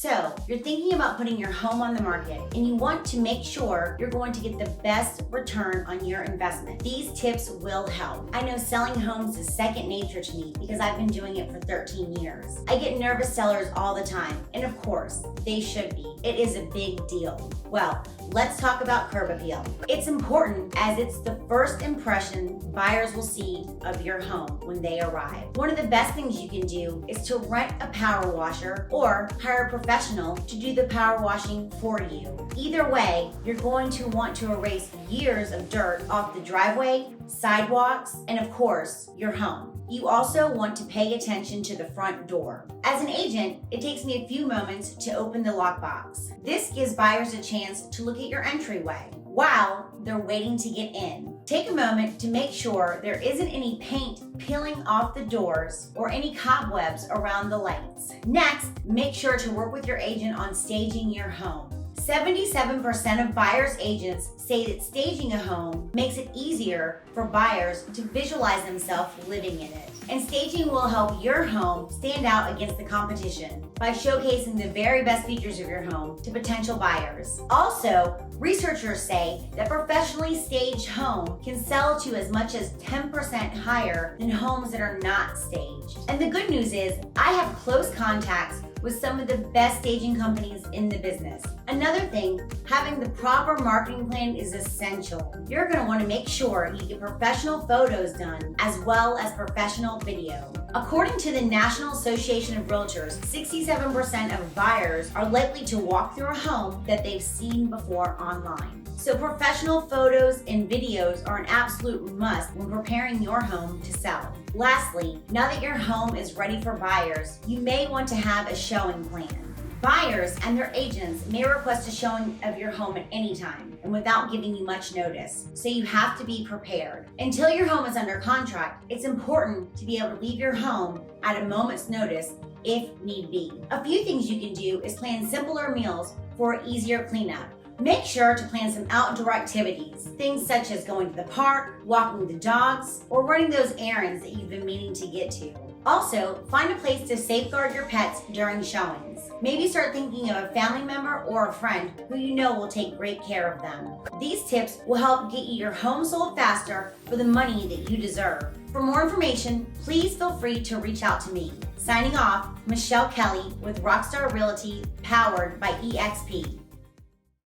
So, you're thinking about putting your home on the market and you want to make sure you're going to get the best return on your investment. These tips will help. I know selling homes is second nature to me because I've been doing it for 13 years. I get nervous sellers all the time, and of course, they should be. It is a big deal. Well, let's talk about curb appeal. It's important as it's the first impression buyers will see of your home when they arrive. One of the best things you can do is to rent a power washer or hire a professional to do the power washing for you. Either way, you're going to want to erase years of dirt off the driveway, sidewalks, and of course, your home. You also want to pay attention to the front door. As an agent, it takes me a few moments to open the lockbox. This gives buyers a chance to look at your entryway while they're waiting to get in. Take a moment to make sure there isn't any paint peeling off the doors or any cobwebs around the lights. Next, make sure to work with your agent on staging your home. 77% of buyers' agents say that staging a home makes it easier for buyers to visualize themselves living in it. And staging will help your home stand out against the competition by showcasing the very best features of your home to potential buyers. Also, researchers say that professionally staged home can sell to as much as 10% higher than homes that are not staged. And the good news is, I have close contacts with some of the best staging companies in the business. Another thing, having the proper marketing plan is essential. You're gonna wanna make sure you get professional photos done as well as professional video. According to the National Association of Realtors, 67% of buyers are likely to walk through a home that they've seen before online. So professional photos and videos are an absolute must when preparing your home to sell. Lastly, now that your home is ready for buyers, you may want to have a showing plan. Buyers and their agents may request a showing of your home at any time and without giving you much notice, so you have to be prepared. Until your home is under contract, it's important to be able to leave your home at a moment's notice if need be. A few things you can do is plan simpler meals for easier cleanup. Make sure to plan some outdoor activities, things such as going to the park, walking the dogs, or running those errands that you've been meaning to get to. Also, find a place to safeguard your pets during showings. Maybe start thinking of a family member or a friend who you know will take great care of them. These tips will help get you your home sold faster for the money that you deserve. For more information, please feel free to reach out to me. Signing off, Michelle Kelly with Rockstar Realty, powered by eXp.